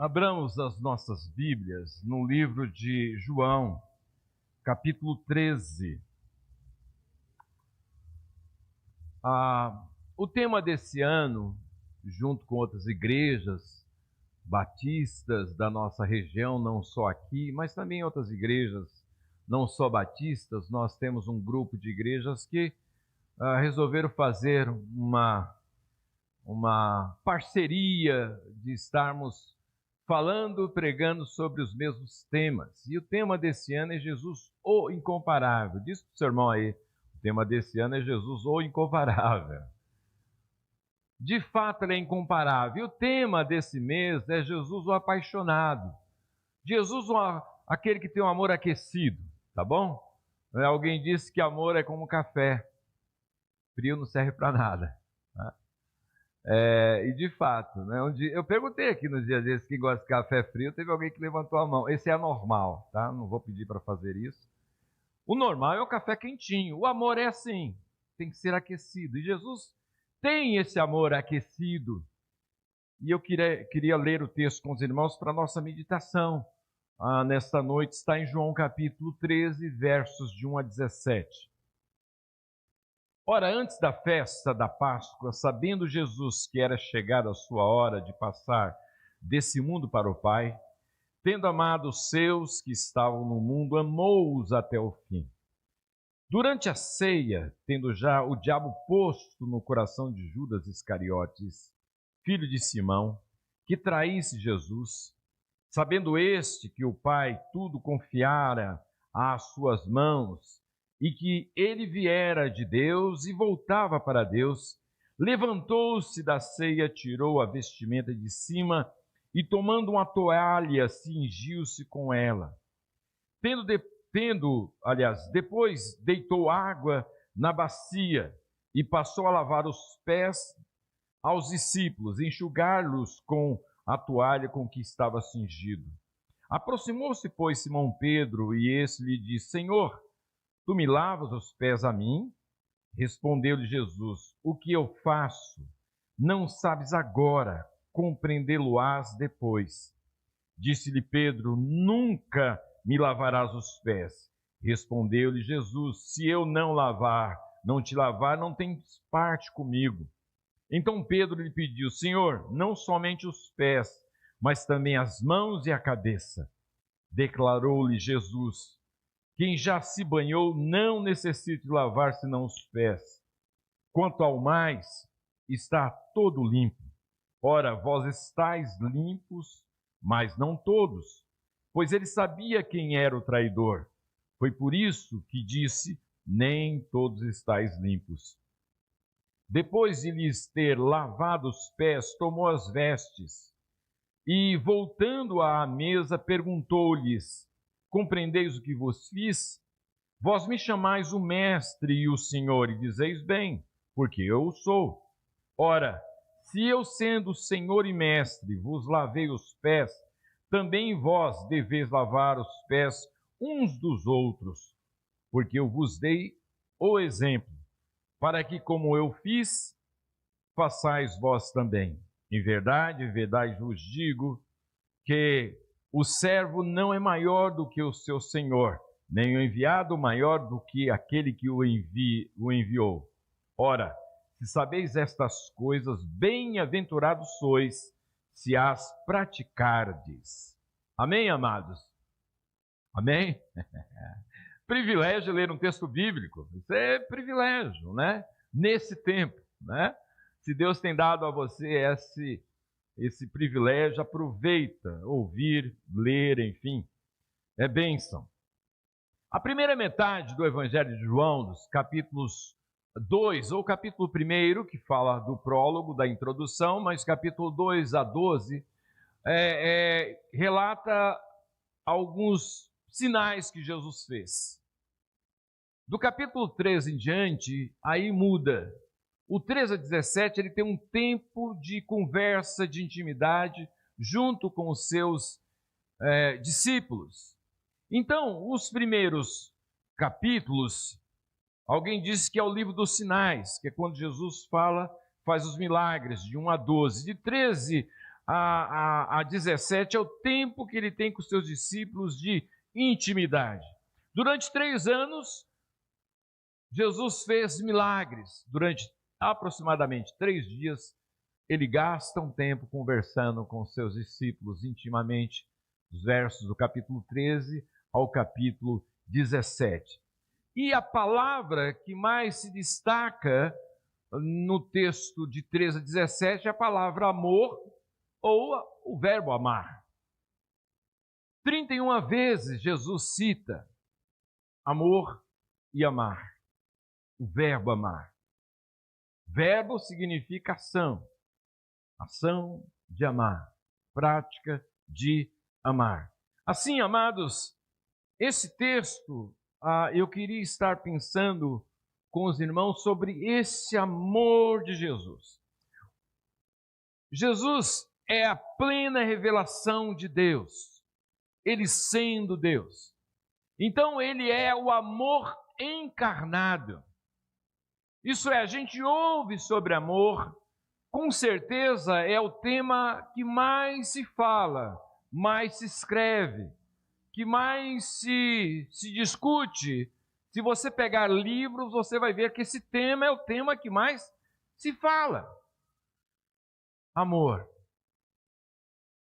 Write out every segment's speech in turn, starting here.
Abramos as nossas Bíblias no livro de João, capítulo 13. O tema desse ano, junto com outras igrejas batistas da nossa região, não só aqui, mas também outras igrejas, não só batistas, nós temos um grupo de igrejas que resolveram fazer uma parceria de estarmos falando, pregando sobre os mesmos temas. E o tema desse ano é Jesus, o Incomparável. Diz para o seu irmão aí, o tema desse ano é Jesus, o Incomparável. De fato, ele é incomparável. E o tema desse mês é Jesus, o Apaixonado. Jesus, aquele que tem um amor aquecido, tá bom? Alguém disse que amor é como café. Frio não serve para nada. Tá? E de fato, né, eu perguntei aqui nos dias desses quem gosta de café frio, teve alguém que levantou a mão. Esse é anormal, tá? Não vou pedir para fazer isso. O normal é o café quentinho. O amor é assim, tem que ser aquecido. E Jesus tem esse amor aquecido. E eu queria ler o texto com os irmãos para nossa meditação. Nesta noite está em João capítulo 13, versos de 1 a 17. Ora, antes da festa da Páscoa, sabendo Jesus que era chegada a sua hora de passar desse mundo para o Pai, tendo amado os seus que estavam no mundo, amou-os até o fim. Durante a ceia, tendo já o diabo posto no coração de Judas Iscariotes, filho de Simão, que traísse Jesus, sabendo este que o Pai tudo confiara às suas mãos, e que ele viera de Deus e voltava para Deus, levantou-se da ceia, tirou a vestimenta de cima e, tomando uma toalha, cingiu-se com ela. Depois deitou água na bacia e passou a lavar os pés aos discípulos, enxugar-los com a toalha com que estava cingido. Aproximou-se, pois, Simão Pedro, e esse lhe disse: Senhor, tu me lavas os pés a mim? Respondeu-lhe Jesus: o que eu faço não sabes agora, compreendê-lo-ás depois. Disse-lhe Pedro: nunca me lavarás os pés. Respondeu-lhe Jesus: se eu não te lavar, não tens parte comigo. Então Pedro lhe pediu: Senhor, não somente os pés, mas também as mãos e a cabeça. Declarou-lhe Jesus: quem já se banhou não necessita de lavar senão os pés. Quanto ao mais, está todo limpo. Ora, vós estáis limpos, mas não todos. Pois ele sabia quem era o traidor. Foi por isso que disse: nem todos estáis limpos. Depois de lhes ter lavado os pés, tomou as vestes e, voltando à mesa, perguntou-lhes: compreendeis o que vos fiz? Vós me chamais o Mestre e o Senhor, e dizeis bem, porque eu o sou. Ora, se eu, sendo Senhor e Mestre, vos lavei os pés, também vós deveis lavar os pés uns dos outros, porque eu vos dei o exemplo, para que, como eu fiz, façais vós também. Em verdade vos digo que o servo não é maior do que o seu senhor, nem o enviado maior do que aquele que o enviou. Ora, se sabeis estas coisas, bem-aventurados sois, se as praticardes. Amém, amados? Amém? Privilégio ler um texto bíblico. Isso é privilégio, né? Nesse tempo, né? Se Deus tem dado a você esse privilégio, aproveita, ouvir, ler, enfim, é bênção. A primeira metade do Evangelho de João, dos capítulos 2, ou capítulo 1, que fala do prólogo, da introdução, mas capítulo 2 a 12, relata alguns sinais que Jesus fez. Do capítulo 13 em diante, aí muda. O 13 a 17, ele tem um tempo de conversa, de intimidade, junto com os seus discípulos. Então, os primeiros capítulos, alguém disse que é o livro dos sinais, que é quando Jesus faz os milagres, de 1 a 12. De 13 a 17 é o tempo que ele tem com os seus discípulos de intimidade. Durante 3 anos, Jesus fez milagres. Durante aproximadamente 3 dias, ele gasta um tempo conversando com os seus discípulos intimamente, os versos do capítulo 13 ao capítulo 17. E a palavra que mais se destaca no texto de 13 a 17 é a palavra amor, ou o verbo amar. 31 vezes Jesus cita amor e amar, o verbo amar. Verbo significa ação, ação de amar, prática de amar. Assim, amados, esse texto, eu queria estar pensando com os irmãos sobre esse amor de Jesus. Jesus é a plena revelação de Deus, ele sendo Deus. Então, ele é o amor encarnado. Isso é, a gente ouve sobre amor, com certeza é o tema que mais se fala, mais se escreve, que mais se discute. Se você pegar livros, você vai ver que esse tema é o tema que mais se fala. Amor.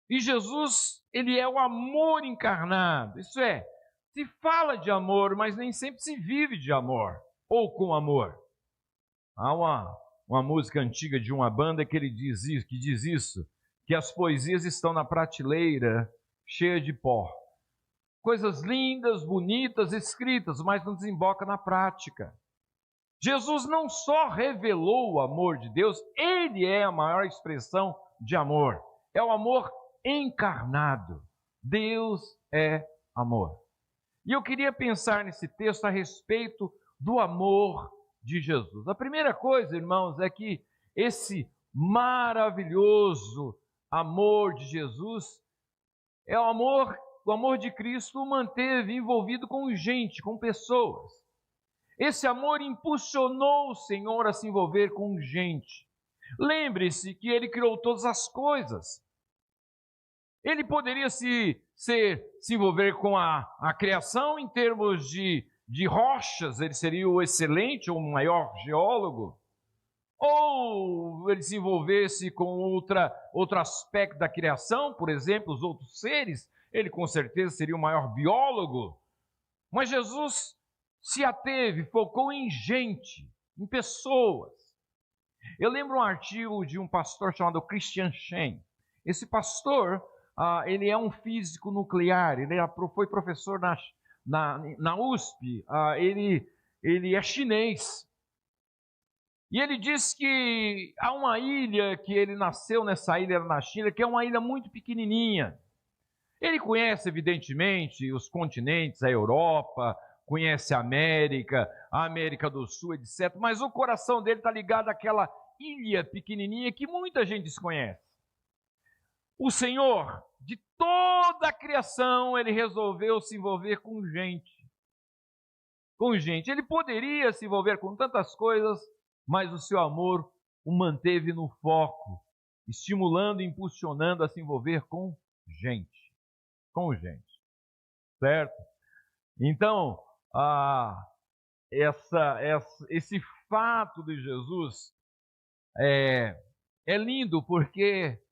E Jesus, ele é o amor encarnado. Isso é, se fala de amor, mas nem sempre se vive de amor, ou com amor. Há uma música antiga de uma banda que diz isso, que as poesias estão na prateleira cheia de pó. Coisas lindas, bonitas, escritas, mas não desemboca na prática. Jesus não só revelou o amor de Deus, ele é a maior expressão de amor. É o amor encarnado. Deus é amor. E eu queria pensar nesse texto a respeito do amor de Jesus. A primeira coisa, irmãos, é que esse maravilhoso amor de Jesus é o amor de Cristo o manteve envolvido com gente, com pessoas. Esse amor impulsionou o Senhor a se envolver com gente. Lembre-se que ele criou todas as coisas. Ele poderia se envolver com a criação em termos de rochas, ele seria o excelente ou o maior geólogo. Ou ele se envolvesse com outro aspecto da criação, por exemplo, os outros seres, ele com certeza seria o maior biólogo. Mas Jesus se ateve, focou em gente, em pessoas. Eu lembro um artigo de um pastor chamado Christian Shen. Esse pastor, ele é um físico nuclear, ele foi professor na USP, ele é chinês. E ele diz que há uma ilha que ele nasceu nessa ilha na China, que é uma ilha muito pequenininha. Ele conhece, evidentemente, os continentes, a Europa, conhece a América do Sul, etc. Mas o coração dele está ligado àquela ilha pequenininha que muita gente desconhece. O Senhor, de toda a criação, ele resolveu se envolver com gente. Com gente. Ele poderia se envolver com tantas coisas, mas o seu amor o manteve no foco, estimulando e impulsionando a se envolver com gente. Com gente. Certo? Então, esse fato de Jesus é lindo porque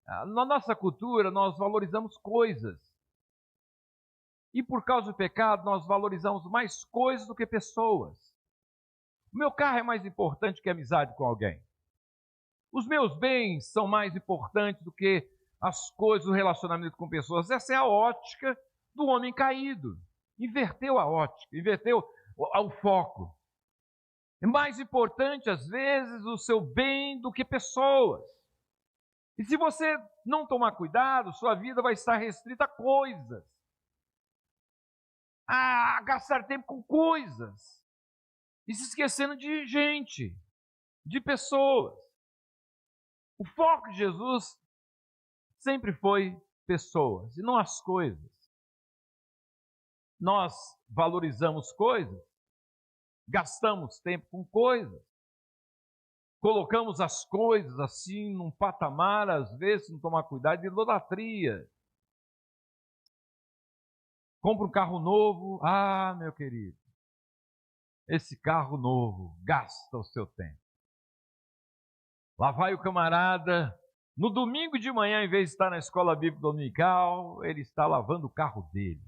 na nossa cultura nós valorizamos coisas. E por causa do pecado nós valorizamos mais coisas do que pessoas. O meu carro é mais importante que a amizade com alguém. Os meus bens são mais importantes do que as coisas, o relacionamento com pessoas. Essa é a ótica do homem caído. Inverteu a ótica, inverteu o foco. É mais importante, às vezes, o seu bem do que pessoas. E se você não tomar cuidado, sua vida vai estar restrita a coisas. A gastar tempo com coisas. E se esquecendo de gente, de pessoas. O foco de Jesus sempre foi pessoas e não as coisas. Nós valorizamos coisas, gastamos tempo com coisas. colocamos as coisas assim num patamar, às vezes, se não tomar cuidado, de idolatria. Compra um carro novo, meu querido, esse carro novo gasta o seu tempo. Lá vai o camarada, no domingo de manhã, em vez de estar na escola bíblica dominical, ele está lavando o carro dele,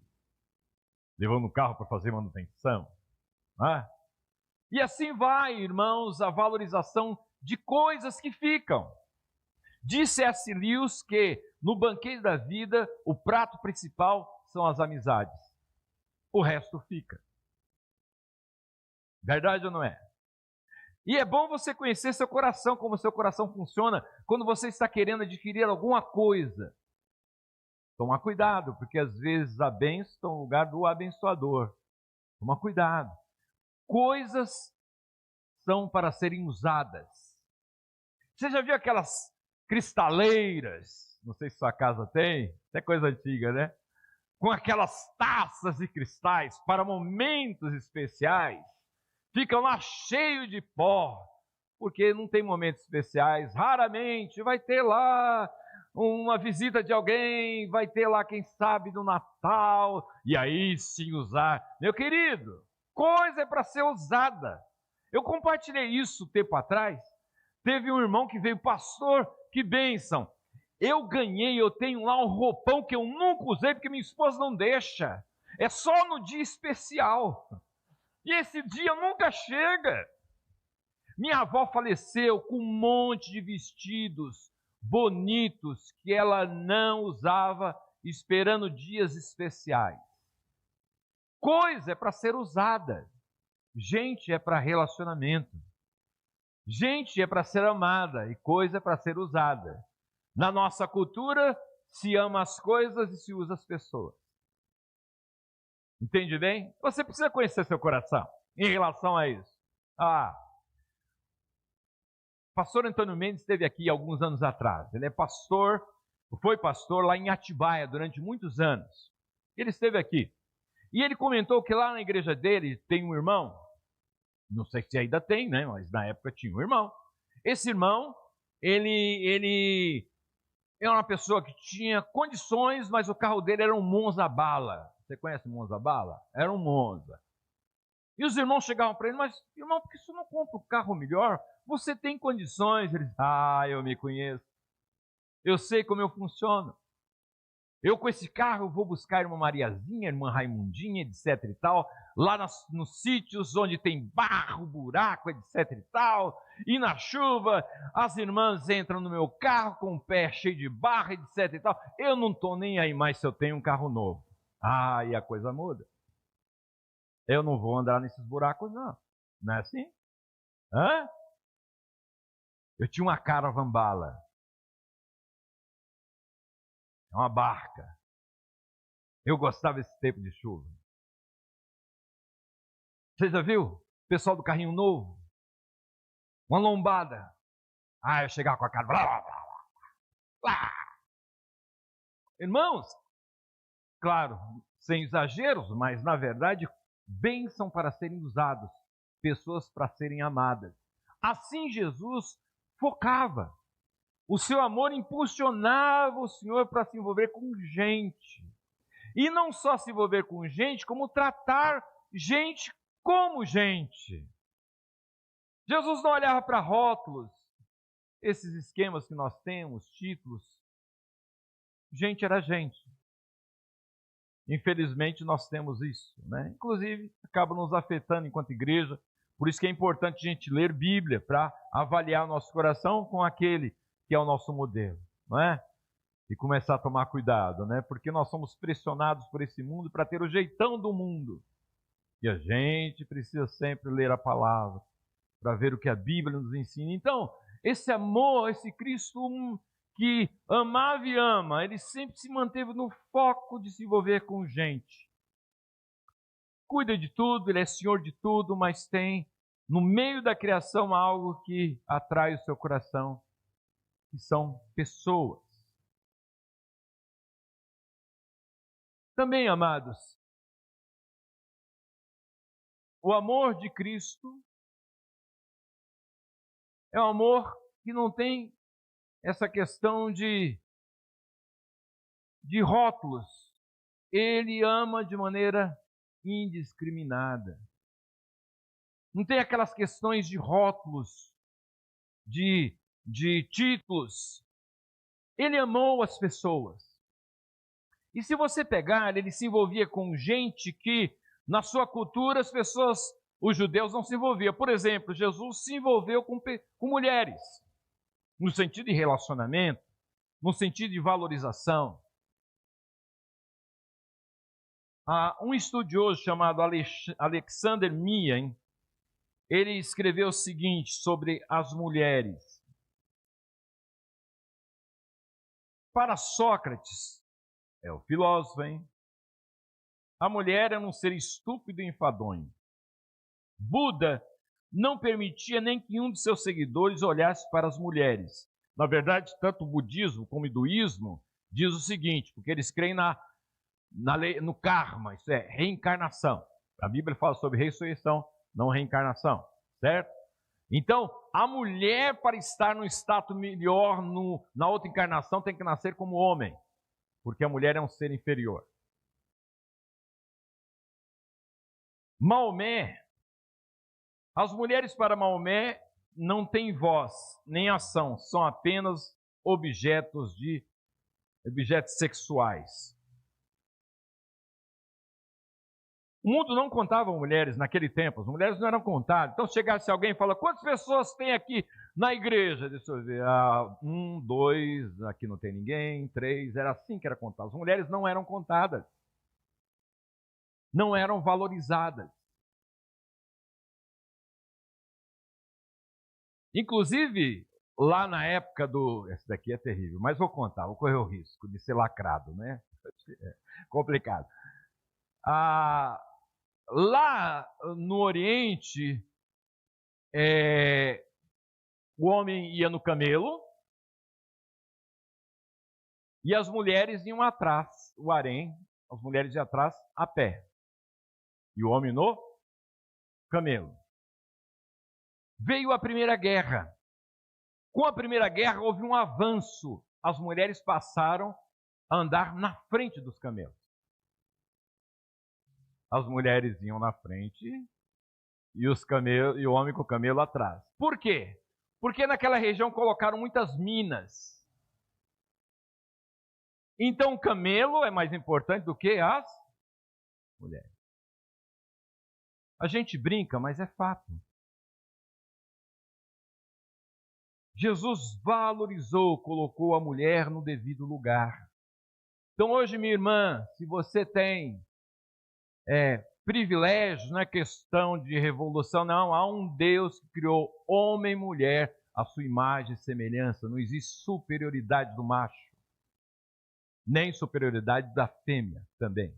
levando o carro para fazer manutenção. Né? E assim vai, irmãos, a valorização de coisas que ficam. Disse C.S. Lewis que no banquete da vida, o prato principal são as amizades. O resto fica. Verdade ou não é? E é bom você conhecer seu coração, como seu coração funciona quando você está querendo adquirir alguma coisa. Toma cuidado, porque às vezes a bênção está no lugar do abençoador. Toma cuidado. Coisas são para serem usadas. Você já viu aquelas cristaleiras? Não sei se sua casa tem, isso é coisa antiga, né? Com aquelas taças de cristais para momentos especiais. Ficam lá cheio de pó, porque não tem momentos especiais. Raramente vai ter lá uma visita de alguém, vai ter lá, quem sabe, no Natal, e aí sim usar. Meu querido, coisa é para ser usada. Eu compartilhei isso tempo atrás. Teve um irmão que veio, pastor, que bênção. Eu tenho lá um roupão que eu nunca usei, porque minha esposa não deixa. É só no dia especial. E esse dia nunca chega. Minha avó faleceu com um monte de vestidos bonitos que ela não usava, esperando dias especiais. Coisa é para ser usada. Gente é para relacionamento. Gente é para ser amada e coisa é para ser usada. Na nossa cultura, se ama as coisas e se usa as pessoas. Entende bem? Você precisa conhecer seu coração em relação a isso. Pastor Antônio Mendes esteve aqui alguns anos atrás. Ele foi pastor lá em Atibaia durante muitos anos. Ele esteve aqui. E ele comentou que lá na igreja dele tem um irmão, não sei se ainda tem, né? Mas na época tinha um irmão. Esse irmão, ele é uma pessoa que tinha condições, mas o carro dele era um Monza bala. Você conhece Monza bala? Era um Monza. E os irmãos chegavam para ele, mas irmão, por que você não compra um carro melhor? Você tem condições? Ele disse, eu me conheço. Eu sei como eu funciono. Eu com esse carro eu vou buscar a irmã Mariazinha, a irmã Raimundinha, etc e tal, lá nos sítios onde tem barro, buraco, etc e tal, e na chuva as irmãs entram no meu carro com o pé cheio de barro, etc e tal. Eu não estou nem aí mais se eu tenho um carro novo. E a coisa muda. Eu não vou andar nesses buracos, não. Não é assim? Eu tinha uma Caravan bala. É uma barca. Eu gostava desse tempo de chuva. Você já viu? Pessoal do carrinho novo. Uma lombada. Eu chegava com a cara. Blá, blá, blá, blá. Irmãos, claro, sem exageros, mas na verdade, bênção para serem usados. Pessoas para serem amadas. Assim Jesus focava. O seu amor impulsionava o Senhor para se envolver com gente. E não só se envolver com gente, como tratar gente como gente. Jesus não olhava para rótulos, esses esquemas que nós temos, títulos. Gente era gente. Infelizmente nós temos isso, né? Inclusive, acaba nos afetando enquanto igreja. Por isso que é importante a gente ler Bíblia, para avaliar o nosso coração com aquele que é o nosso modelo, não é? E começar a tomar cuidado, né? Porque nós somos pressionados por esse mundo para ter o jeitão do mundo. E a gente precisa sempre ler a palavra para ver o que a Bíblia nos ensina. Então, esse amor, esse Cristo que amava e ama, ele sempre se manteve no foco de se envolver com gente. Cuida de tudo, ele é Senhor de tudo, mas tem no meio da criação algo que atrai o seu coração, que são pessoas. Também, amados, o amor de Cristo É um amor que não tem essa questão de rótulos. Ele ama de maneira indiscriminada. Não tem aquelas questões de rótulos, de títulos. Ele amou as pessoas. E se você pegar, ele se envolvia com gente que, na sua cultura, as pessoas, os judeus, não se envolviam. Por exemplo, Jesus se envolveu com mulheres, no sentido de relacionamento, no sentido de valorização. Um estudioso chamado Alexander Mian, ele escreveu o seguinte sobre as mulheres. Para Sócrates, é o filósofo, hein? A mulher era um ser estúpido e enfadonho. Buda não permitia nem que um de seus seguidores olhasse para as mulheres. Na verdade, tanto o budismo como o hinduísmo diz o seguinte, porque eles creem na lei, no karma, isso é reencarnação. A Bíblia fala sobre ressurreição, não reencarnação, certo? Então, a mulher, para estar no status melhor na outra encarnação, tem que nascer como homem, porque a mulher é um ser inferior. Maomé, as mulheres para Maomé não têm voz, nem ação, são apenas objetos sexuais. O mundo não contava mulheres naquele tempo, as mulheres não eram contadas. Então chegasse alguém e fala, quantas pessoas tem aqui na igreja? Deixa eu ver, 1, 2, aqui não tem ninguém, 3, era assim que era contado. As mulheres não eram contadas, não eram valorizadas. Inclusive, lá na época esse daqui é terrível, mas vou contar, vou correr o risco de ser lacrado, né? É complicado. Lá no Oriente, o homem ia no camelo e as mulheres iam atrás, o harém, as mulheres iam atrás a pé. E o homem no camelo. Veio a Primeira Guerra. Com a Primeira Guerra houve um avanço. As mulheres passaram a andar na frente dos camelos. As mulheres iam na frente e o homem com o camelo atrás. Por quê? Porque naquela região colocaram muitas minas. Então o camelo é mais importante do que as mulheres. A gente brinca, mas é fato. Jesus valorizou, colocou a mulher no devido lugar. Então hoje, minha irmã, se você tem privilégios, não é questão de revolução, não. Há um Deus que criou homem e mulher à sua imagem e semelhança. Não existe superioridade do macho, nem superioridade da fêmea também.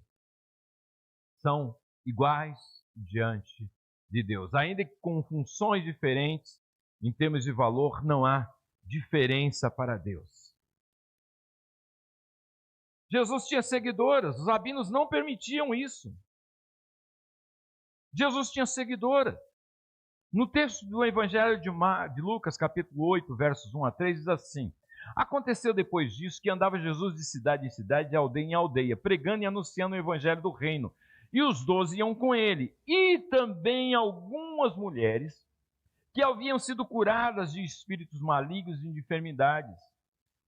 São iguais diante de Deus. Ainda que com funções diferentes, em termos de valor, não há diferença para Deus. Jesus tinha seguidoras, os rabinos não permitiam isso. Jesus tinha seguidoras. No texto do Evangelho de Lucas, capítulo 8, versos 1 a 3, diz assim: aconteceu depois disso que andava Jesus de cidade em cidade, de aldeia em aldeia, pregando e anunciando o Evangelho do reino. E os 12 iam com ele. E também algumas mulheres que haviam sido curadas de espíritos malignos e de enfermidades.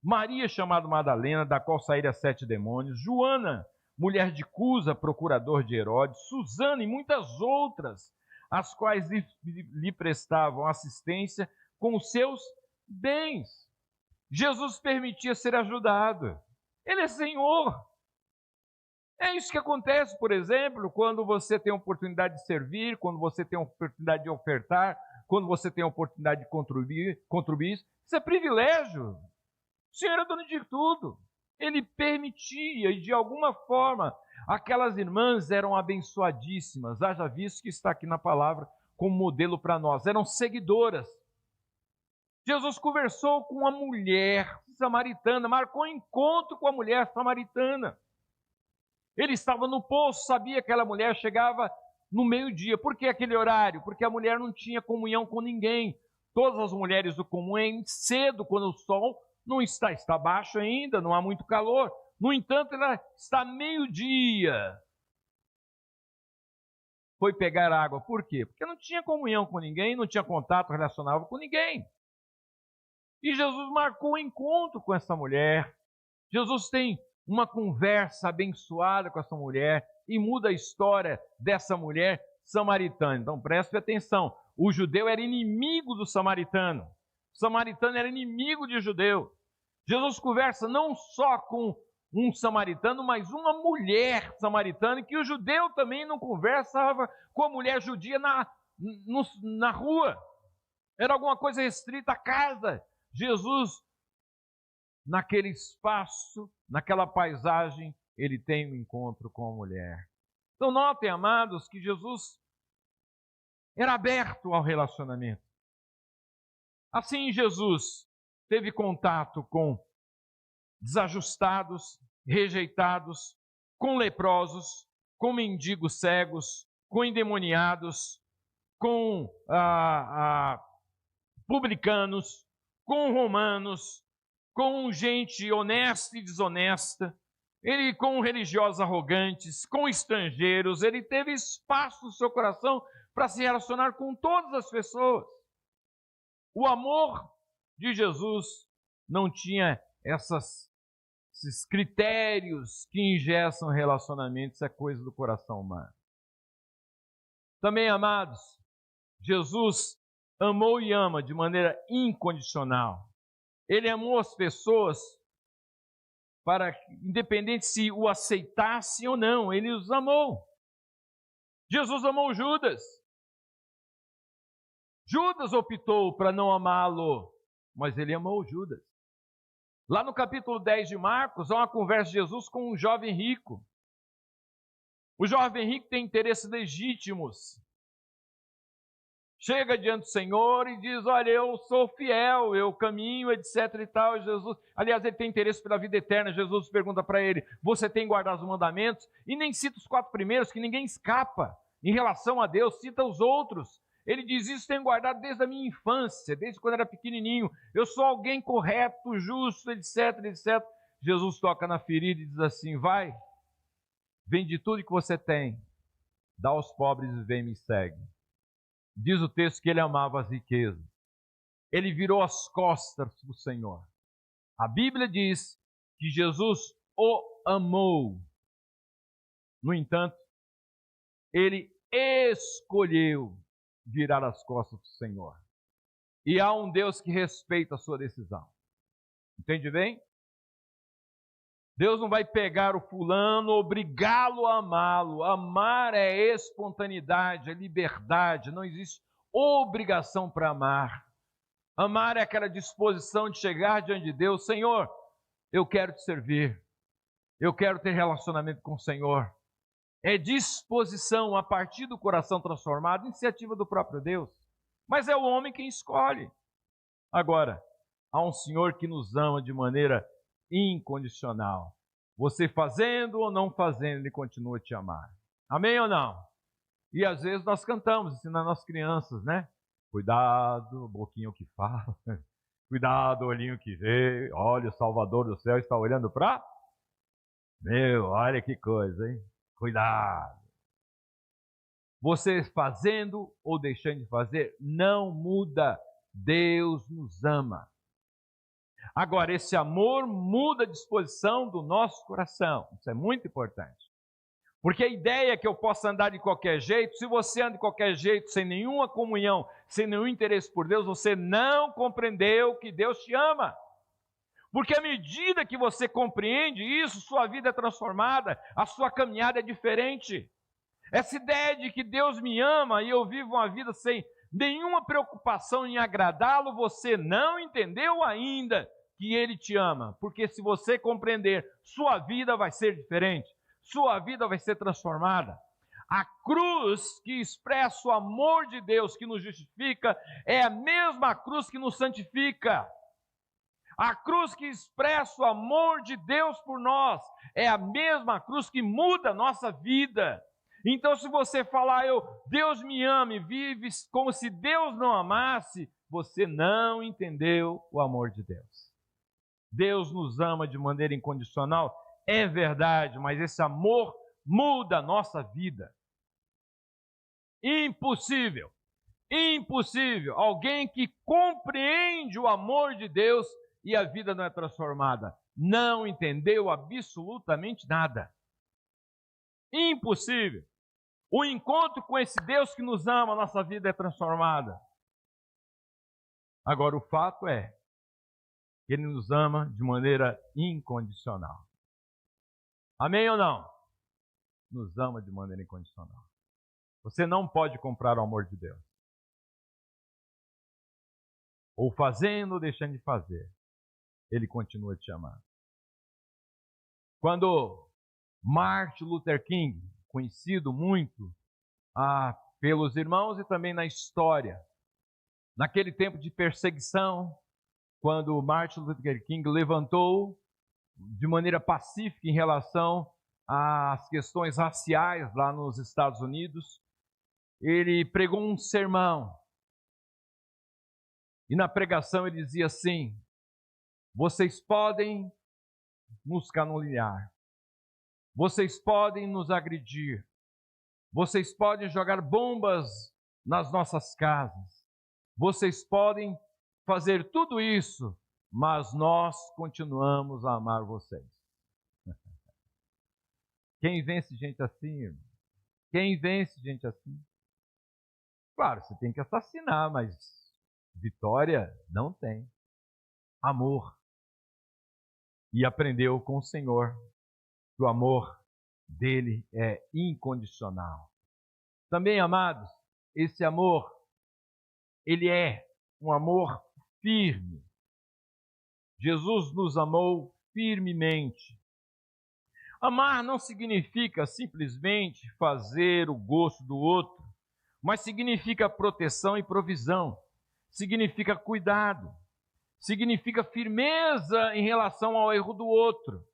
Maria, chamada Madalena, da qual saíram 7 demônios, Joana, mulher de Cusa, procurador de Herodes, Susana e muitas outras, as quais lhe prestavam assistência com os seus bens. Jesus permitia ser ajudado. Ele é Senhor. É isso que acontece, por exemplo, quando você tem a oportunidade de servir, quando você tem a oportunidade de ofertar, quando você tem a oportunidade de contribuir. Isso é privilégio. O Senhor é dono de tudo. Ele permitia, e de alguma forma, aquelas irmãs eram abençoadíssimas. Haja visto que está aqui na palavra como modelo para nós. Eram seguidoras. Jesus conversou com uma mulher samaritana, marcou encontro com a mulher samaritana. Ele estava no poço, sabia que aquela mulher chegava no meio-dia. Por que aquele horário? Porque a mulher não tinha comunhão com ninguém. Todas as mulheres do comum é cedo, quando o sol não está baixo ainda, não há muito calor. No entanto, ela está meio-dia. Foi pegar água. Por quê? Porque não tinha comunhão com ninguém, não tinha contato relacionável com ninguém. E Jesus marcou um encontro com essa mulher. Jesus tem uma conversa abençoada com essa mulher e muda a história dessa mulher samaritana. Então preste atenção, o judeu era inimigo do samaritano. O samaritano era inimigo de judeu. Jesus conversa não só com um samaritano, mas uma mulher samaritana, que o judeu também não conversava com a mulher judia na rua. Era alguma coisa restrita à casa. Jesus, naquele espaço, naquela paisagem, ele tem um encontro com a mulher. Então notem, amados, que Jesus era aberto ao relacionamento. Assim, Jesus teve contato com desajustados, rejeitados, com leprosos, com mendigos cegos, com endemoniados, com publicanos, com romanos, com gente honesta e desonesta, ele com religiosos arrogantes, com estrangeiros. Ele teve espaço no seu coração para se relacionar com todas as pessoas. O amor de Jesus não tinha esses critérios que engessam relacionamentos, é coisa do coração humano. Também, amados, Jesus amou e ama de maneira incondicional. Ele amou as pessoas independente se o aceitasse ou não, ele os amou. Jesus amou Judas. Judas optou para não amá-lo, mas ele amou Judas. Lá no capítulo 10 de Marcos, há uma conversa de Jesus com um jovem rico. O jovem rico tem interesses legítimos. Chega diante do Senhor e diz: olha, eu sou fiel, eu caminho, etc e tal. Jesus, aliás, ele tem interesse pela vida eterna. Jesus pergunta para ele: você tem guardado os mandamentos? E nem cita os 4 primeiros, que ninguém escapa em relação a Deus, cita os outros. Ele diz: isso tenho guardado desde a minha infância, desde quando era pequenininho. Eu sou alguém correto, justo, etc, etc. Jesus toca na ferida e diz assim: vai, vende tudo que você tem, dá aos pobres e vem me segue. Diz o texto que ele amava as riquezas. Ele virou as costas para o Senhor. A Bíblia diz que Jesus o amou. No entanto, ele escolheu virar as costas para o Senhor. E há um Deus que respeita a sua decisão. Entende bem? Deus não vai pegar o fulano, obrigá-lo a amá-lo. Amar é espontaneidade, é liberdade, não existe obrigação para amar. Amar é aquela disposição de chegar diante de Deus: Senhor, eu quero te servir, eu quero ter relacionamento com o Senhor. É disposição a partir do coração transformado, iniciativa do próprio Deus. Mas é o homem quem escolhe. Agora, há um Senhor que nos ama de maneira incondicional. Você fazendo ou não fazendo, ele continua a te amar. Amém ou não? E às vezes nós cantamos, ensinando as crianças, né? Cuidado, boquinho que fala. Cuidado, olhinho que vê. Olha, o Salvador do céu está olhando para... olha que coisa, hein? Cuidado. Você fazendo ou deixando de fazer, não muda. Deus nos ama. Agora, esse amor muda a disposição do nosso coração. Isso é muito importante. Porque a ideia é que eu possa andar de qualquer jeito. Se você anda de qualquer jeito, sem nenhuma comunhão, sem nenhum interesse por Deus, você não compreendeu que Deus te ama. Porque à medida que você compreende isso, sua vida é transformada, a sua caminhada é diferente. Essa ideia de que Deus me ama e eu vivo uma vida sem nenhuma preocupação em agradá-lo, você não entendeu ainda que Ele te ama. Porque se você compreender, sua vida vai ser diferente, sua vida vai ser transformada. A cruz que expressa o amor de Deus que nos justifica é a mesma cruz que nos santifica. A cruz que expressa o amor de Deus por nós é a mesma cruz que muda a nossa vida. Então, se você falar, Deus me ama, e vive como se Deus não amasse, você não entendeu o amor de Deus. Deus nos ama de maneira incondicional, é verdade, mas esse amor muda a nossa vida. Impossível, impossível. Alguém que compreende o amor de Deus e a vida não é transformada, não entendeu absolutamente nada. Impossível. O encontro com esse Deus que nos ama, a nossa vida é transformada. Agora, o fato é que Ele nos ama de maneira incondicional. Amém ou não? Nos ama de maneira incondicional. Você não pode comprar o amor de Deus. Ou fazendo ou deixando de fazer, Ele continua te amando. Quando Martin Luther King, conhecido muito pelos irmãos e também na história, naquele tempo de perseguição, quando Martin Luther King levantou de maneira pacífica em relação às questões raciais lá nos Estados Unidos, ele pregou um sermão. E na pregação ele dizia assim: vocês podem nos caluniar, vocês podem nos agredir, vocês podem jogar bombas nas nossas casas, vocês podem fazer tudo isso, mas nós continuamos a amar vocês. Quem vence gente assim, irmão? Quem vence gente assim? Claro, você tem que assassinar, mas vitória não tem. Amor. E aprendeu com o Senhor que o amor dele é incondicional. Também, amados, esse amor, ele é um amor firme. Jesus nos amou firmemente. Amar não significa simplesmente fazer o gosto do outro, mas significa proteção e provisão, significa cuidado, significa firmeza em relação ao erro do outro.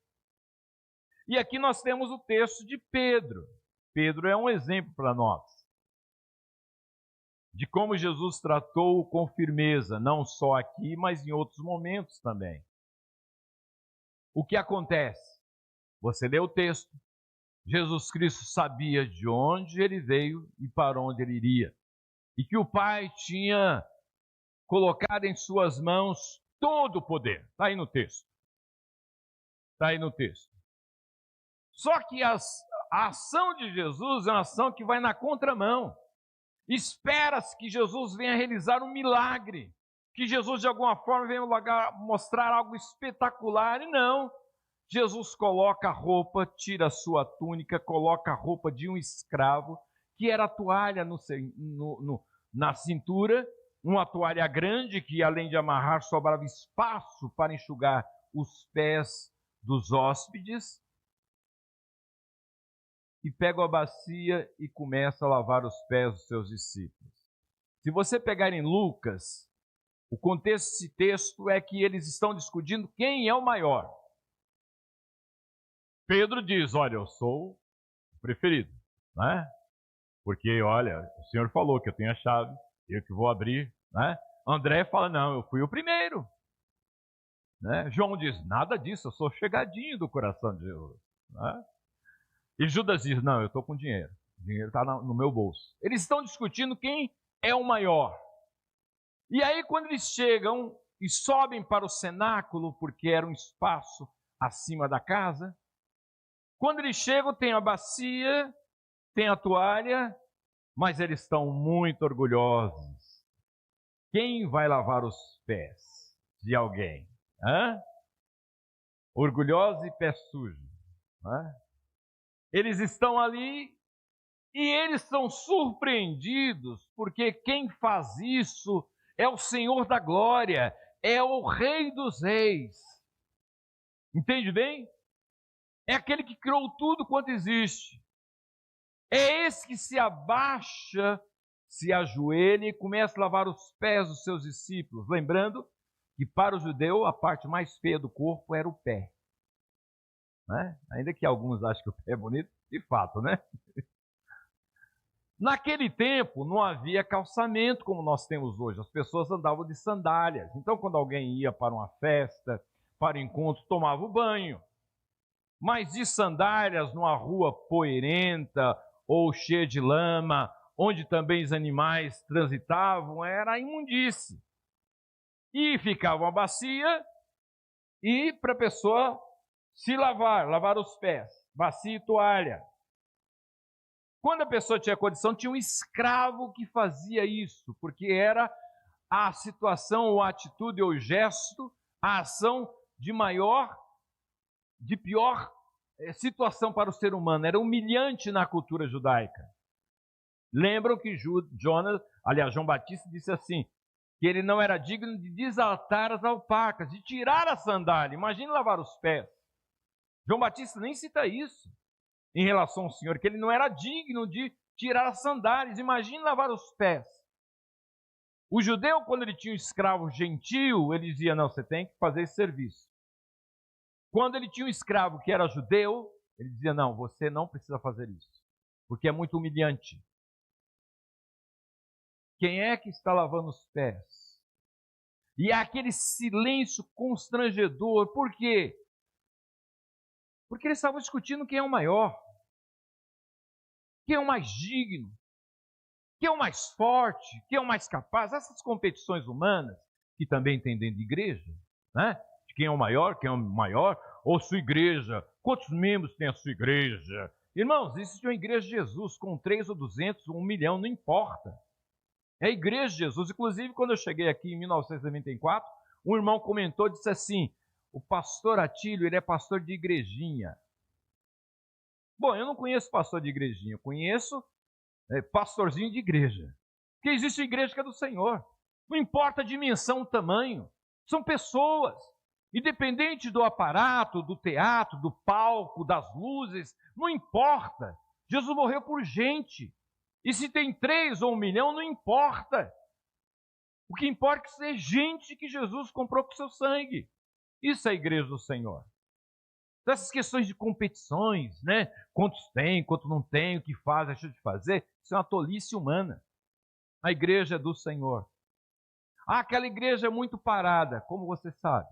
E aqui nós temos o texto de Pedro. Pedro é um exemplo para nós de como Jesus tratou com firmeza, não só aqui, mas em outros momentos também. O que acontece? Você lê o texto, Jesus Cristo sabia de onde ele veio e para onde ele iria, e que o Pai tinha colocado em suas mãos todo o poder. Está aí no texto. Está aí no texto. Só que a ação de Jesus é uma ação que vai na contramão. Espera-se que Jesus venha realizar um milagre, que Jesus de alguma forma venha mostrar algo espetacular, e não. Jesus coloca a roupa, tira a sua túnica, coloca a roupa de um escravo, que era a toalha na cintura, uma toalha grande que, além de amarrar, sobrava espaço para enxugar os pés dos hóspedes, e pega a bacia e começa a lavar os pés dos seus discípulos. Se você pegar em Lucas, o contexto desse texto é que eles estão discutindo quem é o maior. Pedro diz: olha, eu sou o preferido, né? Porque, olha, o Senhor falou que eu tenho a chave, eu que vou abrir, né? André fala: não, eu fui o primeiro, né? João diz: nada disso, eu sou chegadinho do coração de Jesus, né? E Judas diz: não, eu estou com dinheiro, o dinheiro está no meu bolso. Eles estão discutindo quem é o maior. E aí, quando eles chegam e sobem para o cenáculo, porque era um espaço acima da casa, quando eles chegam, tem a bacia, tem a toalha, mas eles estão muito orgulhosos. Quem vai lavar os pés de alguém? Orgulhosos e pé sujo. Eles estão ali e eles são surpreendidos, porque quem faz isso é o Senhor da glória, é o Rei dos reis. Entende bem? É aquele que criou tudo quanto existe. É esse que se abaixa, se ajoelha e começa a lavar os pés dos seus discípulos. Lembrando que para o judeu a parte mais feia do corpo era o pé. Né? Ainda que alguns achem que o pé é bonito, de fato, né? Naquele tempo não havia calçamento como nós temos hoje, as pessoas andavam de sandálias. Então, quando alguém ia para uma festa, para um encontro, tomava o banho. Mas de sandálias numa rua poeirenta ou cheia de lama, onde também os animais transitavam, era imundície. E ficava uma bacia e para a pessoa se lavar os pés, bacia e toalha. Quando a pessoa tinha condição, tinha um escravo que fazia isso, porque era a situação, ou a atitude, ou o gesto, a ação de pior situação para o ser humano. Era humilhante na cultura judaica. Lembram que João Batista disse assim, que ele não era digno de desatar as alpacas, de tirar a sandália. Imagine lavar os pés. João Batista nem cita isso em relação ao Senhor, que ele não era digno de tirar as sandálias. Imagine lavar os pés. O judeu, quando ele tinha um escravo gentil, ele dizia, não, você tem que fazer esse serviço. Quando ele tinha um escravo que era judeu, ele dizia, não, você não precisa fazer isso, porque é muito humilhante. Quem é que está lavando os pés? E há aquele silêncio constrangedor. Por quê? Porque eles estavam discutindo quem é o maior, quem é o mais digno, quem é o mais forte, quem é o mais capaz. Essas competições humanas, que também tem dentro de igreja, né? De quem é o maior, ou sua igreja, quantos membros tem a sua igreja? Irmãos, existe uma igreja de Jesus com 3 ou 200, 1 milhão, não importa. É a igreja de Jesus. Inclusive, quando eu cheguei aqui em 1994, um irmão comentou, disse assim, o pastor Atílio, ele é pastor de igrejinha. Bom, eu não conheço pastor de igrejinha, eu conheço pastorzinho de igreja. Porque existe igreja que é do Senhor. Não importa a dimensão, o tamanho. São pessoas. Independente do aparato, do teatro, do palco, das luzes, não importa. Jesus morreu por gente. E se tem 3 ou 1 milhão, não importa. O que importa é que seja gente que Jesus comprou com seu sangue. Isso é a igreja do Senhor. Então, essas questões de competições, né? Quantos tem, quanto não tem, o que faz, deixa de fazer, isso é uma tolice humana. A igreja é do Senhor. Ah, aquela igreja é muito parada. Como você sabe?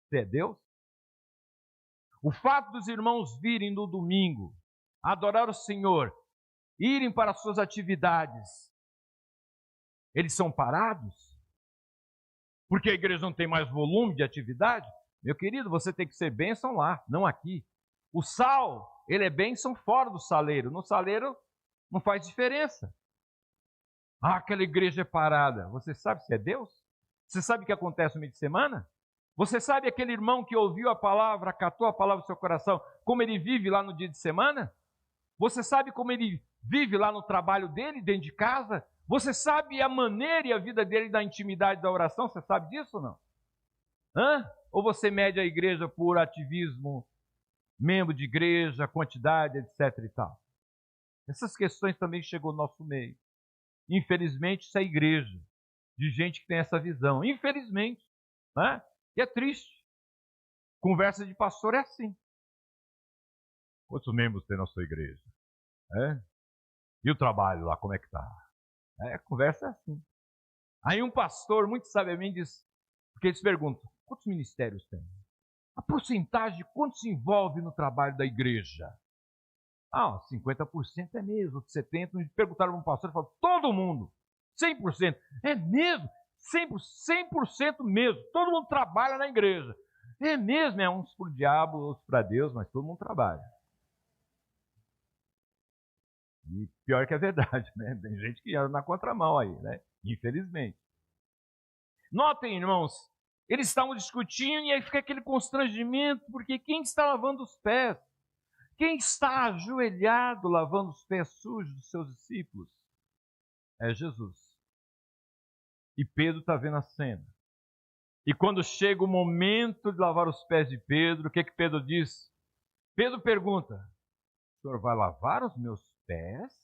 Você é Deus? O fato dos irmãos virem no domingo, adorar o Senhor, irem para as suas atividades, eles são parados? Porque a igreja não tem mais volume de atividade? Meu querido, você tem que ser bênção lá, não aqui. O sal, ele é bênção fora do saleiro. No saleiro não faz diferença. Ah, aquela igreja é parada. Você sabe se é Deus? Você sabe o que acontece no meio de semana? Você sabe aquele irmão que ouviu a palavra, acatou a palavra no seu coração, como ele vive lá no dia de semana? Você sabe como ele vive lá no trabalho dele, dentro de casa? Você sabe a maneira e a vida dele da intimidade da oração? Você sabe disso ou não? Ou você mede a igreja por ativismo, membro de igreja, quantidade, etc. e tal? Essas questões também chegou no nosso meio. Infelizmente, isso é igreja, de gente que tem essa visão. Infelizmente, né? E é triste. Conversa de pastor é assim. Quantos membros tem na sua igreja? E o trabalho lá, como é que está? A conversa é assim. Aí um pastor, muito sabiamente, diz, porque eles perguntam, quantos ministérios tem? A porcentagem de quanto se envolve no trabalho da igreja? 50% é mesmo, 70%. Perguntaram para um pastor, ele falou, todo mundo, 100%. É mesmo? 100% mesmo. Todo mundo trabalha na igreja. É mesmo, uns para o diabo, outros para Deus, mas todo mundo trabalha. E pior que é verdade, né? Tem gente que anda na contramão aí, né? Infelizmente. Notem, irmãos, eles estavam discutindo e aí fica aquele constrangimento, porque quem está lavando os pés? Quem está ajoelhado lavando os pés sujos dos seus discípulos? É Jesus. E Pedro está vendo a cena. E quando chega o momento de lavar os pés de Pedro, o que Pedro diz? Pedro pergunta, o senhor vai lavar os meus pés?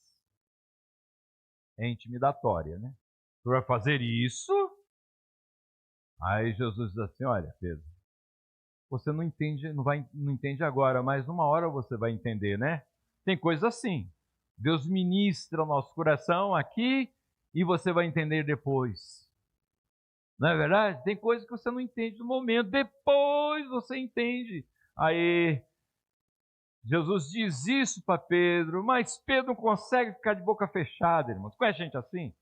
É intimidatória, né? O senhor vai fazer isso? Aí Jesus diz assim, olha, Pedro, você não entende agora, mas uma hora você vai entender, né? Tem coisa assim. Deus ministra o nosso coração aqui e você vai entender depois. Não é verdade? Tem coisas que você não entende no momento, depois você entende. Aí, Jesus diz isso para Pedro, mas Pedro não consegue ficar de boca fechada, irmãos. Conhece gente assim?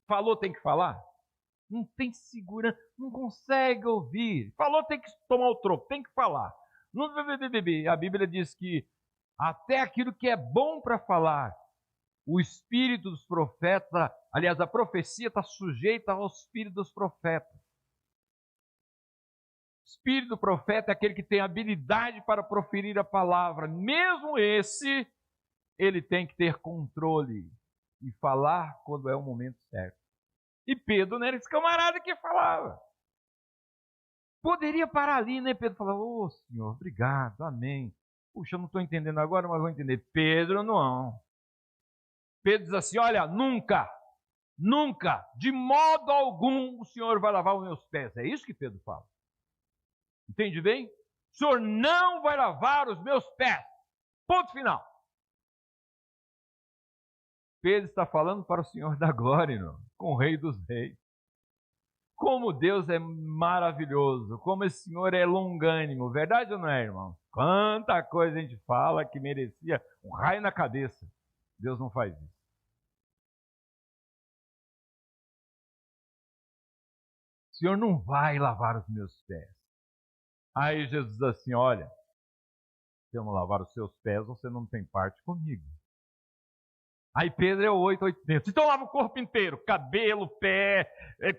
Falou, tem que falar. Não tem segurança, não consegue ouvir. Falou, tem que tomar o troco, tem que falar. Não, a Bíblia diz que até aquilo que é bom para falar, o espírito dos profetas, aliás, a profecia está sujeita ao espírito dos profetas. O espírito do profeta é aquele que tem habilidade para proferir a palavra. Mesmo esse, ele tem que ter controle e falar quando é o momento certo. E Pedro não era esse camarada que falava. Poderia parar ali, né? Pedro falava, ô Senhor, obrigado, amém. Puxa, eu não estou entendendo agora, mas vou entender. Pedro não. Pedro diz assim, olha, nunca, de modo algum o Senhor vai lavar os meus pés. É isso que Pedro fala. Entende bem? O Senhor não vai lavar os meus pés. Ponto final. Pedro está falando para o Senhor da glória, irmão, com o Rei dos Reis. Como Deus é maravilhoso, como esse Senhor é longânimo, verdade ou não é, irmão? Quanta coisa a gente fala que merecia um raio na cabeça. Deus não faz isso. O Senhor não vai lavar os meus pés. Aí Jesus diz assim, olha, se eu não lavar os seus pés, você não tem parte comigo. Aí Pedro é o 800. Então lava o corpo inteiro, cabelo, pé,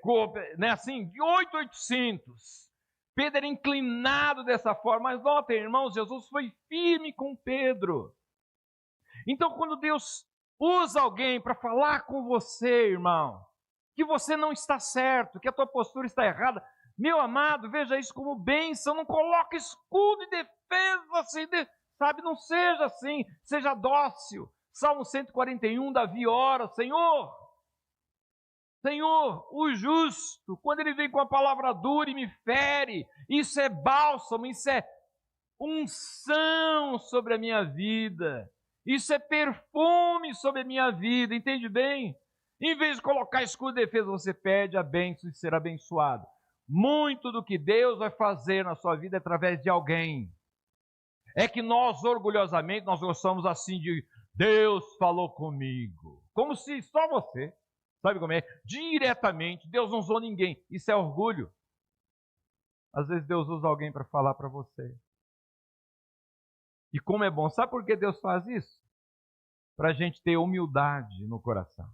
corpo, né? Assim, de 800. Pedro era inclinado dessa forma, mas notem, irmãos, Jesus foi firme com Pedro. Então, quando Deus usa alguém para falar com você, irmão, que você não está certo, que a tua postura está errada, meu amado, veja isso como bênção, não coloque escudo e defesa, assim, sabe, não seja assim, seja dócil. Salmo 141, Davi ora, Senhor, o justo, quando ele vem com a palavra dura e me fere, isso é bálsamo, isso é unção sobre a minha vida, isso é perfume sobre a minha vida, entende bem? Em vez de colocar escudo de defesa, você pede a bênção e ser abençoado. Muito do que Deus vai fazer na sua vida é através de alguém. É que nós, orgulhosamente, nós gostamos assim de Deus falou comigo. Como se só você, sabe como é? Diretamente, Deus não usou ninguém. Isso é orgulho. Às vezes Deus usa alguém para falar para você. E como é bom, sabe por que Deus faz isso? Para a gente ter humildade no coração.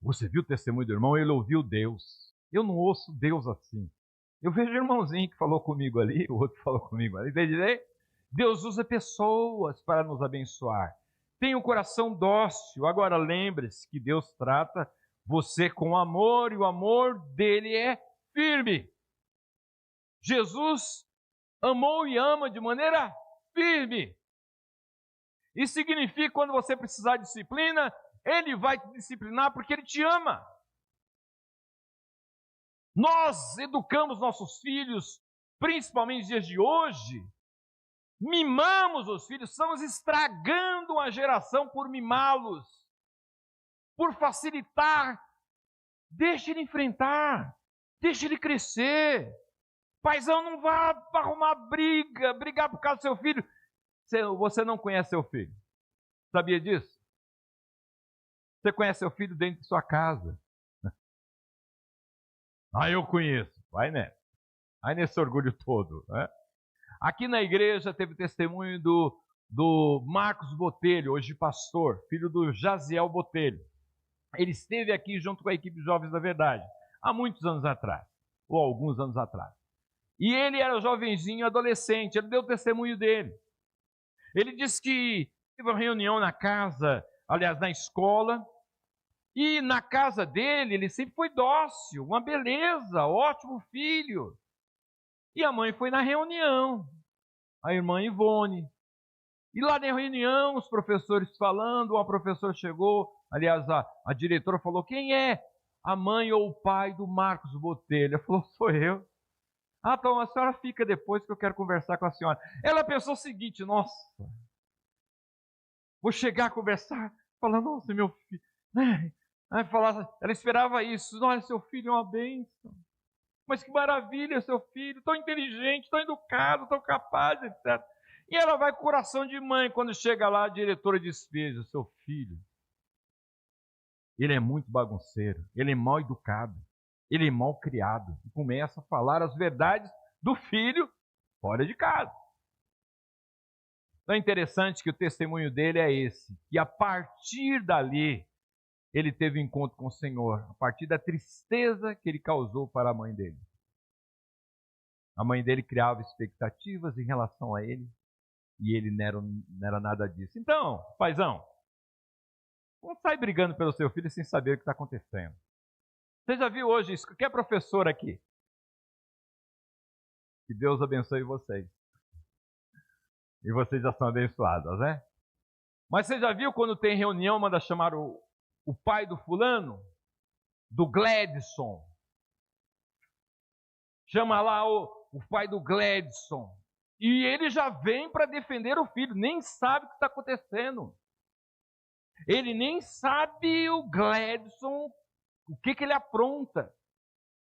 Você viu o testemunho do irmão? Ele ouviu Deus. Eu não ouço Deus assim. Eu vejo o irmãozinho que falou comigo ali, o outro falou comigo ali. Entende? Deus usa pessoas para nos abençoar. Tenha um coração dócil. Agora lembre-se que Deus trata você com amor e o amor dele é firme. Jesus amou e ama de maneira firme. Isso significa que quando você precisar de disciplina, ele vai te disciplinar porque ele te ama. Nós educamos nossos filhos, principalmente nos dias de hoje, mimamos os filhos, estamos estragando a geração por mimá-los, por facilitar. Deixa ele enfrentar, deixa ele crescer. Paizão, não vá arrumar brigar por causa do seu filho. Você não conhece seu filho. Sabia disso? Você conhece seu filho dentro de sua casa. Eu conheço. Vai nesse orgulho todo, né? Aqui na igreja teve testemunho do Marcos Botelho, hoje pastor, filho do Jaziel Botelho. Ele esteve aqui junto com a equipe Jovens da Verdade, há muitos anos atrás, ou alguns anos atrás. E ele era jovenzinho, adolescente, ele deu o testemunho dele. Ele disse que teve uma reunião na casa, aliás, na escola, e na casa dele, ele sempre foi dócil, uma beleza, ótimo filho. E a mãe foi na reunião, a irmã Ivone. E lá na reunião, os professores falando, uma professora chegou, aliás, a diretora falou, quem é a mãe ou o pai do Marcos Botelho? Ela falou, sou eu. Então a senhora fica depois que eu quero conversar com a senhora. Ela pensou o seguinte, nossa, Vou chegar a conversar, falar, nossa, meu filho, né? Aí falar, ela esperava isso, olha, seu filho é uma bênção. Mas que maravilha, seu filho, tão inteligente, tão educado, tão capaz, etc. E ela vai com o coração de mãe, quando chega lá, a diretora de despeja, seu filho, ele é muito bagunceiro, ele é mal educado, ele é mal criado. E começa a falar as verdades do filho fora de casa. Então é interessante que o testemunho dele é esse, que a partir dali, ele teve um encontro com o Senhor, a partir da tristeza que ele causou para a mãe dele. A mãe dele criava expectativas em relação a ele, e ele não era nada disso. Então, paizão, não sai brigando pelo seu filho sem saber o que está acontecendo. Você já viu hoje isso? Qualquer professor aqui. Que Deus abençoe vocês. E vocês já são abençoadas, né? Mas você já viu quando tem reunião, manda chamar o pai do fulano, do Gladson. Chama lá o pai do Gladson. E ele já vem para defender o filho, nem sabe o que está acontecendo. Ele nem sabe o Gladson, o que ele apronta.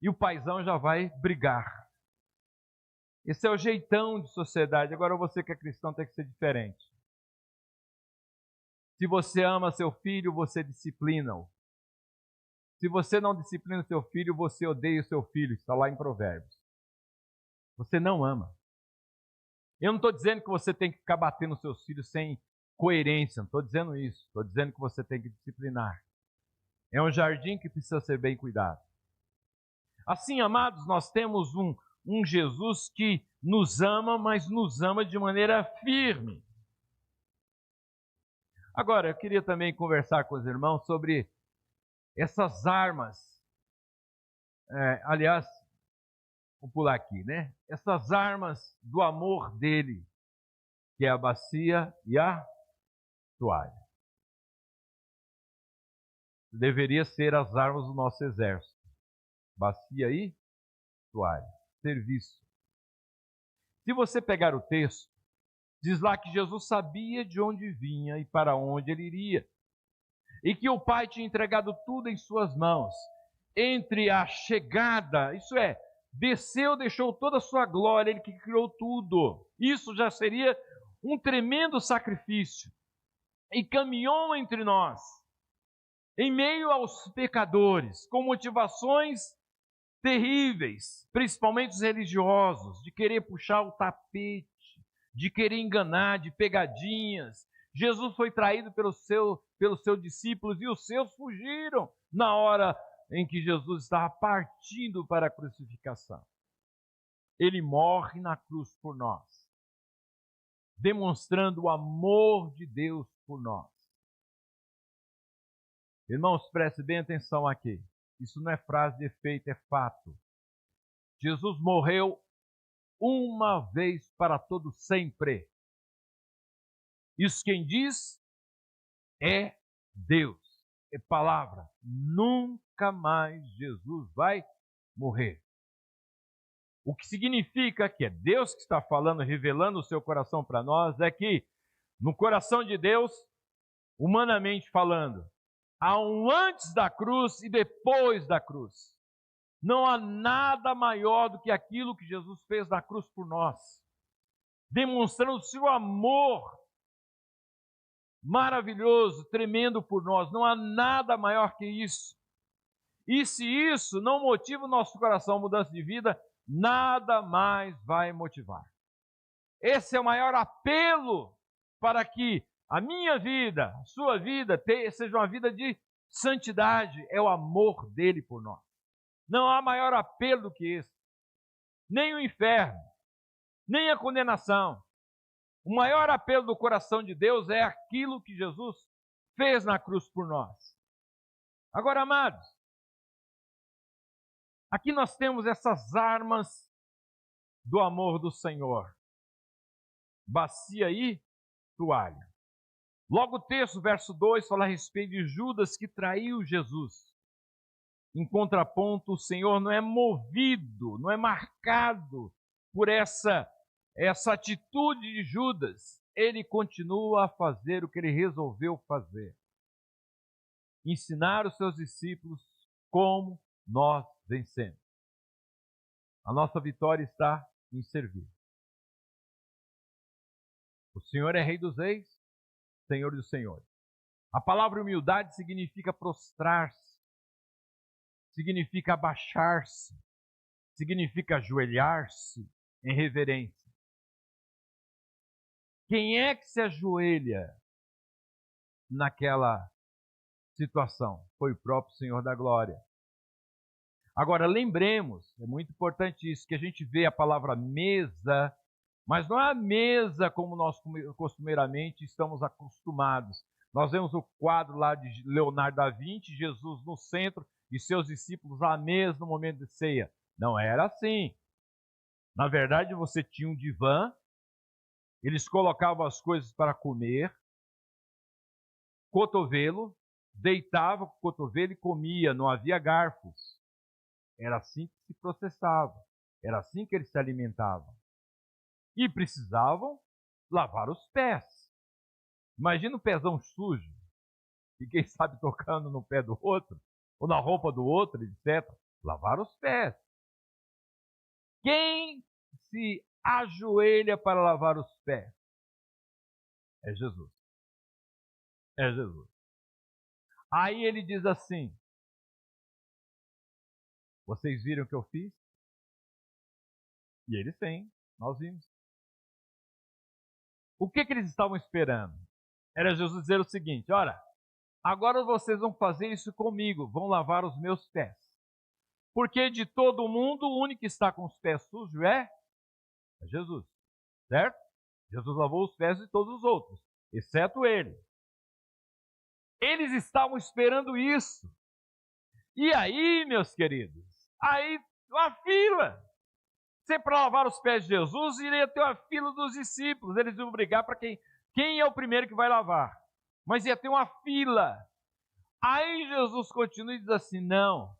E o paizão já vai brigar. Esse é o jeitão de sociedade. Agora você que é cristão tem que ser diferente. Se você ama seu filho, você disciplina-o. Se você não disciplina seu filho, você odeia o seu filho. Está lá em Provérbios. Você não ama. Eu não estou dizendo que você tem que ficar batendo nos seus filhos sem coerência. Não estou dizendo isso. Estou dizendo que você tem que disciplinar. É um jardim que precisa ser bem cuidado. Assim, amados, nós temos um Jesus que nos ama, mas nos ama de maneira firme. Agora, eu queria também conversar com os irmãos sobre essas armas. Aliás, vou pular aqui, né? Essas armas do amor dele, que é a bacia e a toalha. Deveria ser as armas do nosso exército. Bacia e toalha. Serviço. Se você pegar o texto, diz lá que Jesus sabia de onde vinha e para onde ele iria. E que o Pai tinha entregado tudo em suas mãos. Entre a chegada, isso é, desceu, deixou toda a sua glória, ele que criou tudo. Isso já seria um tremendo sacrifício. E caminhou entre nós, em meio aos pecadores, com motivações terríveis, principalmente os religiosos, de querer puxar o tapete, de querer enganar, de pegadinhas. Jesus foi traído pelos seus discípulos e os seus fugiram na hora em que Jesus estava partindo para a crucificação. Ele morre na cruz por nós, demonstrando o amor de Deus por nós. Irmãos, preste bem atenção aqui. Isso não é frase de efeito, é fato. Jesus morreu uma vez para todo sempre. Isso quem diz é Deus, é palavra. Nunca mais Jesus vai morrer. O que significa que é Deus que está falando, revelando o seu coração para nós, é que no coração de Deus, humanamente falando, há um antes da cruz e depois da cruz. Não há nada maior do que aquilo que Jesus fez na cruz por nós, demonstrando o seu amor maravilhoso, tremendo por nós. Não há nada maior que isso. E se isso não motiva o nosso coração a mudança de vida, nada mais vai motivar. Esse é o maior apelo para que a minha vida, a sua vida, seja uma vida de santidade. É o amor dele por nós. Não há maior apelo do que esse. Nem o inferno, nem a condenação. O maior apelo do coração de Deus é aquilo que Jesus fez na cruz por nós. Agora, amados, aqui nós temos essas armas do amor do Senhor. Bacia e toalha. Logo o texto, verso 2, fala a respeito de Judas que traiu Jesus. Em contraponto, o Senhor não é movido, não é marcado por essa atitude de Judas. ele continua a fazer o que ele resolveu fazer. Ensinar os seus discípulos como nós vencemos. A nossa vitória está em servir. O Senhor é Rei dos Reis, Senhor dos Senhores. A palavra humildade significa prostrar-se, significa abaixar-se, significa ajoelhar-se em reverência. Quem é que se ajoelha naquela situação? Foi o próprio Senhor da Glória. Agora, lembremos, é muito importante isso, que a gente vê a palavra mesa, mas não é a mesa como nós costumeiramente estamos acostumados. Nós vemos o quadro lá de Leonardo da Vinci, Jesus no centro e seus discípulos à mesa no momento de ceia. Não era assim. Na verdade, você tinha um divã, eles colocavam as coisas para comer, cotovelo, deitava com o cotovelo e comia, não havia garfos. Era assim que se processava, era assim que eles se alimentavam. E precisavam lavar os pés. Imagina um pezão sujo, e quem sabe tocando no pé do outro, ou na roupa do outro, etc. Lavar os pés. Quem se ajoelha para lavar os pés? É Jesus. É Jesus. Aí ele diz assim: vocês viram o que eu fiz? E eles sim, nós vimos. O que eles estavam esperando? Era Jesus dizer o seguinte: olha, agora vocês vão fazer isso comigo, vão lavar os meus pés. Porque de todo mundo, o único que está com os pés sujos é Jesus, certo? Jesus lavou os pés de todos os outros, exceto ele. Eles estavam esperando isso. E aí, meus queridos, aí uma fila. Se para lavar os pés de Jesus, iria ter uma fila dos discípulos. Eles iam brigar para quem é o primeiro que vai lavar. Mas ia ter uma fila. Aí Jesus continua e diz assim: não,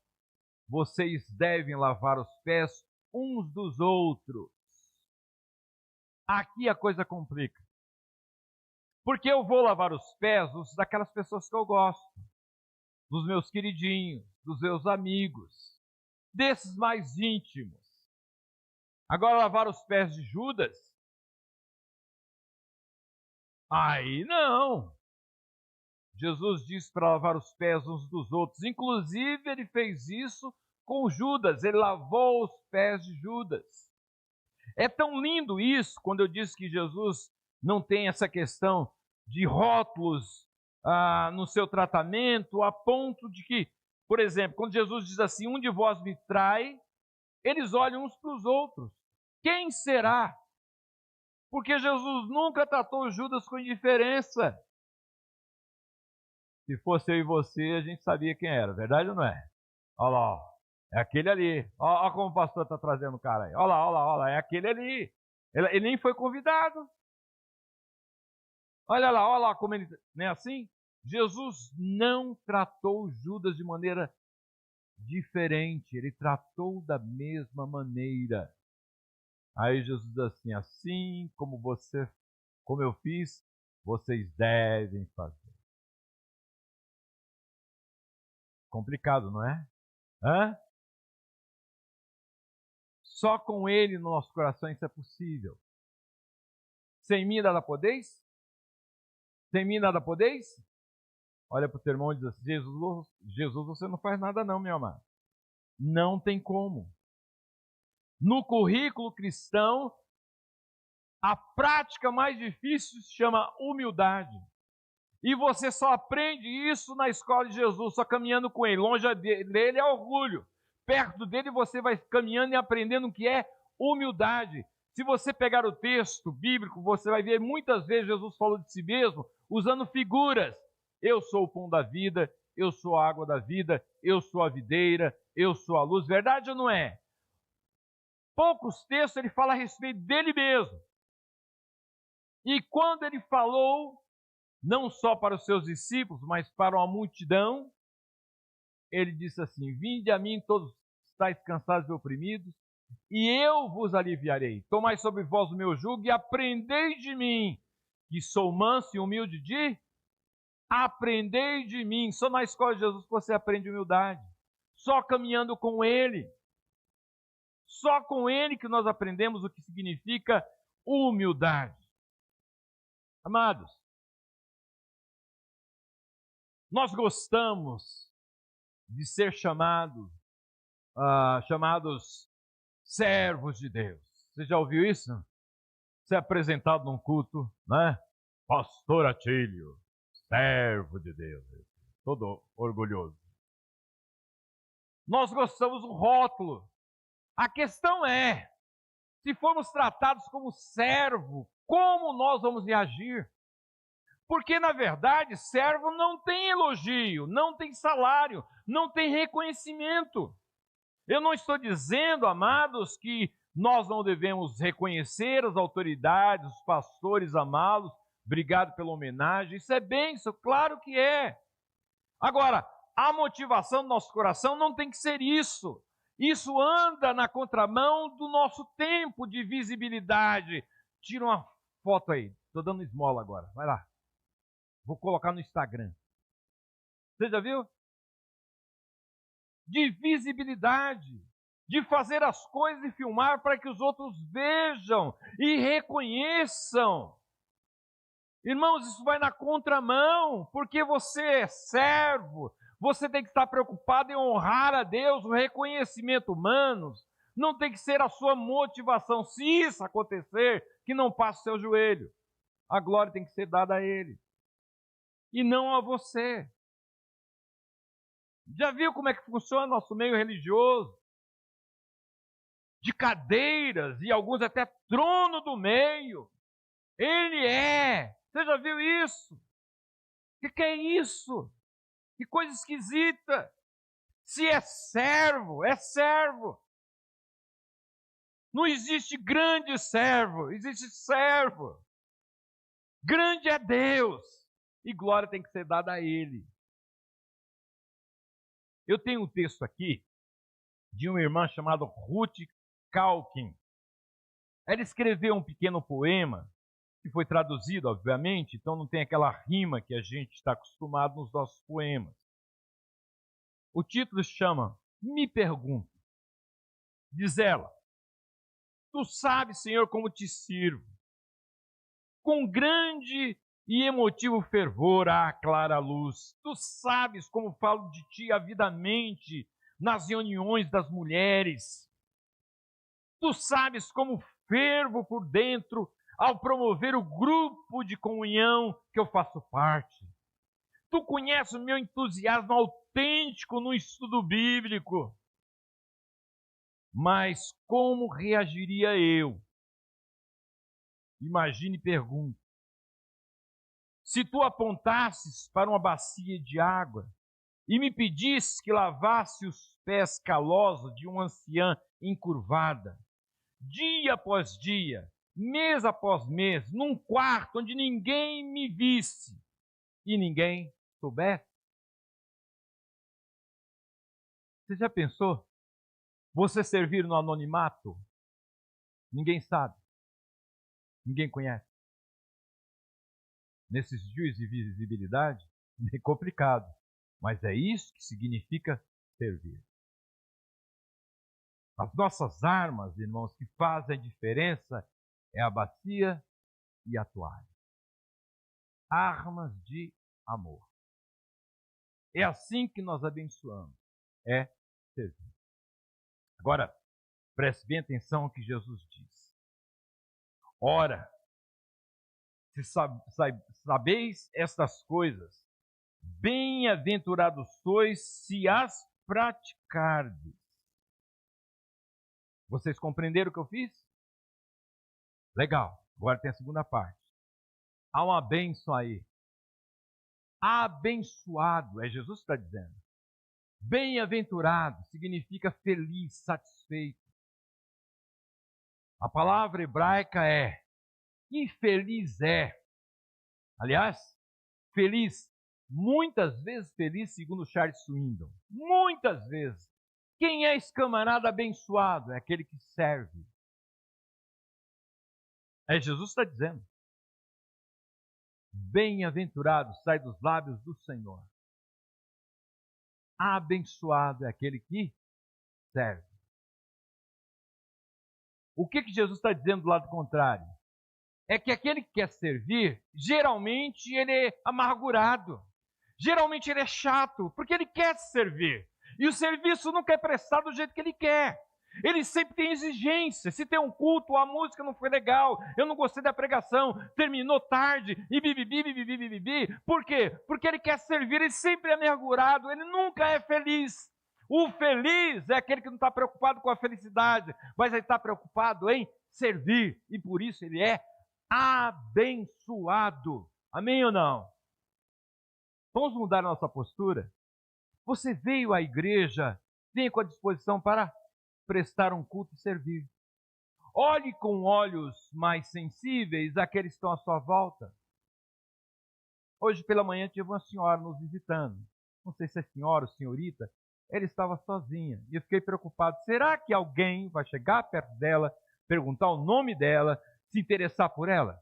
vocês devem lavar os pés uns dos outros. Aqui a coisa complica. Porque eu vou lavar os pés daquelas pessoas que eu gosto, dos meus queridinhos, dos meus amigos, desses mais íntimos. Agora, lavar os pés de Judas? Aí não. Jesus disse para lavar os pés uns dos outros. Inclusive, ele fez isso com Judas. Ele lavou os pés de Judas. É tão lindo isso, quando eu disse que Jesus não tem essa questão de rótulos no seu tratamento, a ponto de que, por exemplo, quando Jesus diz assim: um de vós me trai, eles olham uns para os outros. Quem será? Porque Jesus nunca tratou Judas com indiferença. Se fosse eu e você, a gente sabia quem era, verdade ou não é? Olha lá, ó, é aquele ali. Olha como o pastor está trazendo o cara aí. Olha lá, olha lá, olha lá, é aquele ali. Ele nem foi convidado. Olha lá como ele... Não é assim? Jesus não tratou Judas de maneira diferente. Ele tratou da mesma maneira. Aí Jesus diz assim: assim como eu fiz, vocês devem fazer. Complicado, não é? Hã? Só com ele no nosso coração isso é possível. Sem mim nada podeis? Sem mim nada podeis? Olha para o teu irmão e diz assim: Jesus, você não faz nada não, meu amado. Não tem como. No currículo cristão, a prática mais difícil se chama humildade. E você só aprende isso na escola de Jesus, só caminhando com ele. Longe dele é orgulho. Perto dele você vai caminhando e aprendendo o que é humildade. Se você pegar o texto bíblico, você vai ver muitas vezes Jesus falou de si mesmo, usando figuras. Eu sou o pão da vida, eu sou a água da vida, eu sou a videira, eu sou a luz. Verdade ou não é? Poucos textos ele fala a respeito dele mesmo. E quando ele falou, não só para os seus discípulos, mas para uma multidão, ele disse assim: vinde a mim todos estáis cansados e oprimidos, e eu vos aliviarei. Tomai sobre vós o meu jugo e aprendei de mim, que sou manso e humilde de aprendei de mim. Só na escola de Jesus que você aprende humildade. Só caminhando com Ele. Só com Ele que nós aprendemos o que significa humildade. Amados, nós gostamos de ser chamados servos de Deus. Você já ouviu isso? Você é apresentado num culto, né? Pastor Atílio, servo de Deus. Todo orgulhoso. Nós gostamos do rótulo. A questão é, se formos tratados como servo, como nós vamos reagir? Porque, na verdade, servo não tem elogio, não tem salário, não tem reconhecimento. Eu não estou dizendo, amados, que nós não devemos reconhecer as autoridades, os pastores, amá-los. Obrigado pela homenagem. Isso é bênção, claro que é. Agora, a motivação do nosso coração não tem que ser isso. Isso anda na contramão do nosso tempo de visibilidade. Tira uma foto aí. Estou dando esmola agora. Vai lá. Vou colocar no Instagram. Você já viu? De visibilidade. De fazer as coisas e filmar para que os outros vejam e reconheçam. Irmãos, isso vai na contramão, porque você é servo, você tem que estar preocupado em honrar a Deus, o reconhecimento humano não tem que ser a sua motivação. Se isso acontecer, que não passe o seu joelho. A glória tem que ser dada a Ele, e não a você. Já viu como é que funciona nosso meio religioso? De cadeiras e alguns até trono do meio. Ele é. Você já viu isso? O que é isso? Que coisa esquisita. Se é servo, é servo. Não existe grande servo, existe servo. Grande é Deus. E glória tem que ser dada a Ele. Eu tenho um texto aqui de uma irmã chamada Ruth Calkin. Ela escreveu um pequeno poema, que foi traduzido, obviamente, então não tem aquela rima que a gente está acostumado nos nossos poemas. O título se chama Me Pergunto. Diz ela: Tu sabes, Senhor, como te sirvo. Com grande e emotivo fervor à clara luz. Tu sabes como falo de ti avidamente nas reuniões das mulheres. Tu sabes como fervo por dentro ao promover o grupo de comunhão que eu faço parte. Tu conheces o meu entusiasmo autêntico no estudo bíblico. Mas como reagiria eu? Imagine e pergunte. Se tu apontasses para uma bacia de água e me pedisses que lavasse os pés calosos de uma anciã encurvada, dia após dia, mês após mês, num quarto onde ninguém me visse e ninguém soubesse? Você já pensou? Você servir no anonimato? Ninguém sabe. Ninguém conhece. Nesses dias de visibilidade, é complicado. Mas é isso que significa servir. As nossas armas, irmãos, que fazem a diferença é a bacia e a toalha. Armas de amor. É assim que nós abençoamos. É servir. Agora, preste bem atenção ao que Jesus diz. Ora, se sabeis estas coisas, bem-aventurados sois se as praticardes. Vocês compreenderam o que eu fiz? Legal. Agora tem a segunda parte. Há uma bênção aí. Abençoado, é Jesus que está dizendo. Bem-aventurado significa feliz, satisfeito. A palavra hebraica é infeliz é. Aliás, feliz, muitas vezes feliz, segundo Charles Swindoll. Muitas vezes. Quem é esse camarada abençoado? É aquele que serve. É Jesus que está dizendo. Bem-aventurado sai dos lábios do Senhor. Abençoado é aquele que serve. O que Jesus está dizendo do lado contrário? É que aquele que quer servir, geralmente ele é amargurado. Geralmente ele é chato, porque ele quer servir. E o serviço nunca é prestado do jeito que ele quer. Ele sempre tem exigência. Se tem um culto, a música não foi legal, eu não gostei da pregação, terminou tarde, e bibibi. Por quê? Porque ele quer servir, ele sempre é amargurado, ele nunca é feliz. O feliz é aquele que não está preocupado com a felicidade, mas ele está preocupado em servir, e por isso ele é abençoado. Amém ou não? Vamos mudar a nossa postura? Você veio à igreja, venha com a disposição para prestar um culto e servir. Olhe com olhos mais sensíveis àqueles que estão à sua volta. Hoje pela manhã tive uma senhora nos visitando. Não sei se é senhora ou senhorita. Ela estava sozinha e eu fiquei preocupado. Será que alguém vai chegar perto dela, perguntar o nome dela, se interessar por ela?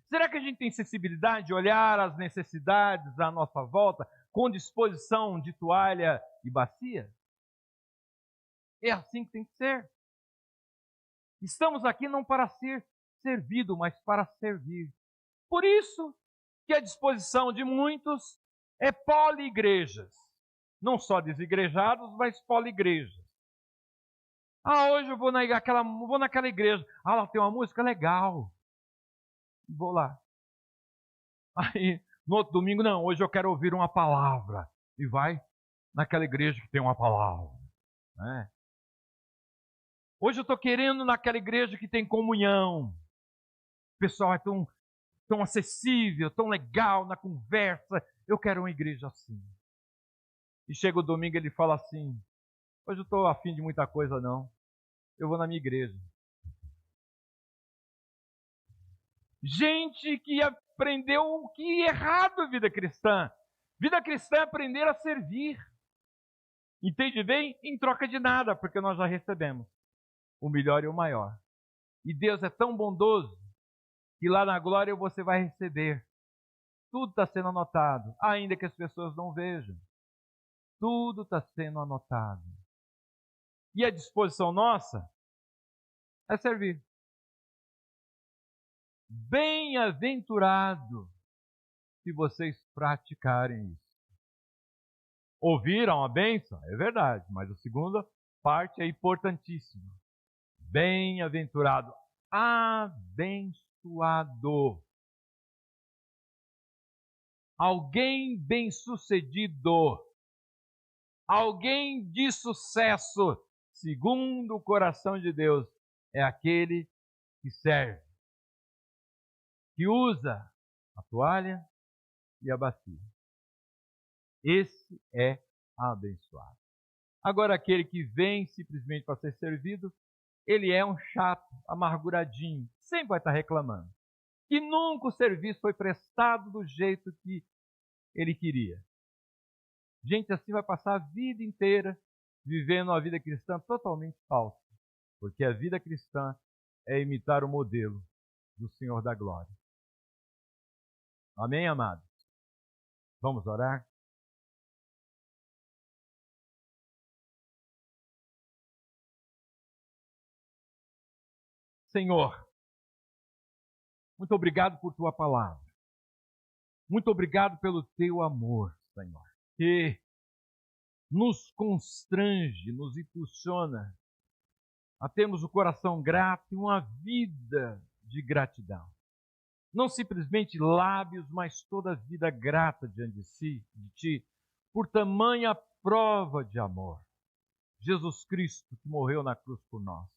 Será que a gente tem sensibilidade de olhar as necessidades à nossa volta com disposição de toalha e bacia? É assim que tem que ser. Estamos aqui não para ser servido, mas para servir. Por isso que a disposição de muitos é poli-igrejas. Não só desigrejados, mas poli-igrejas. Hoje eu vou naquela igreja. Lá tem uma música legal. Vou lá. Aí, no outro domingo, não, hoje eu quero ouvir uma palavra. E vai naquela igreja que tem uma palavra. Né? Hoje eu estou querendo naquela igreja que tem comunhão. O pessoal é tão acessível, tão legal na conversa. Eu quero uma igreja assim. E chega o domingo e ele fala assim, hoje eu estou afim de muita coisa não. Eu vou na minha igreja. Gente que aprendeu o que é errado a vida cristã. Vida cristã é aprender a servir. Entende bem? Em troca de nada, porque nós já recebemos o melhor e o maior. E Deus é tão bondoso que lá na glória você vai receber. Tudo está sendo anotado, ainda que as pessoas não vejam. Tudo está sendo anotado. E a disposição nossa é servir. Bem-aventurado se vocês praticarem isso. Ouviram a bênção? É verdade, mas a segunda parte é importantíssima. Bem-aventurado, abençoado. Alguém bem-sucedido. Alguém de sucesso, segundo o coração de Deus, é aquele que serve, que usa a toalha e a bacia. Esse é abençoado. Agora, aquele que vem simplesmente para ser servido, ele é um chato, amarguradinho, sempre vai estar reclamando. Que nunca o serviço foi prestado do jeito que ele queria. Gente assim vai passar a vida inteira vivendo uma vida cristã totalmente falsa. Porque a vida cristã é imitar o modelo do Senhor da glória. Amém, amados? Vamos orar? Senhor, muito obrigado por tua palavra. Muito obrigado pelo teu amor, Senhor, que nos constrange, nos impulsiona a termos o coração grato e uma vida de gratidão. Não simplesmente lábios, mas toda a vida grata diante de ti, por tamanha prova de amor. Jesus Cristo que morreu na cruz por nós.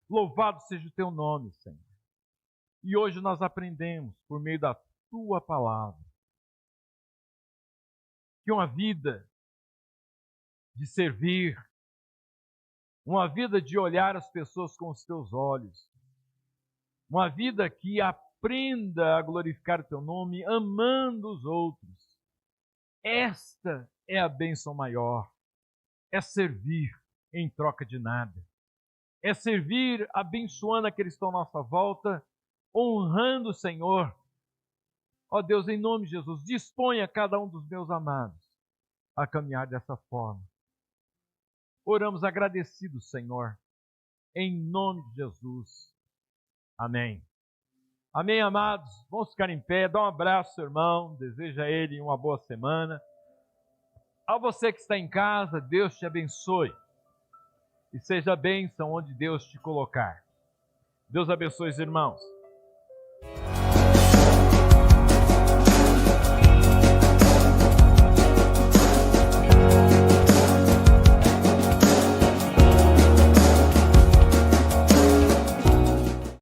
Louvado seja o teu nome, Senhor. E hoje nós aprendemos, por meio da tua palavra, que uma vida de servir, uma vida de olhar as pessoas com os teus olhos, uma vida que aprenda a glorificar o teu nome, amando os outros. Esta é a bênção maior, é servir em troca de nada. É servir abençoando aqueles que estão à nossa volta, honrando o Senhor, Ó Deus, em nome de Jesus, disponha cada um dos meus amados a caminhar dessa forma. Oramos agradecidos, Senhor, em nome de Jesus. Amém. Amém, amados. Vamos ficar em pé, dá um abraço, seu irmão, deseja a ele uma boa semana. A você que está em casa, Deus te abençoe e seja bênção onde Deus te colocar. Deus abençoe os irmãos.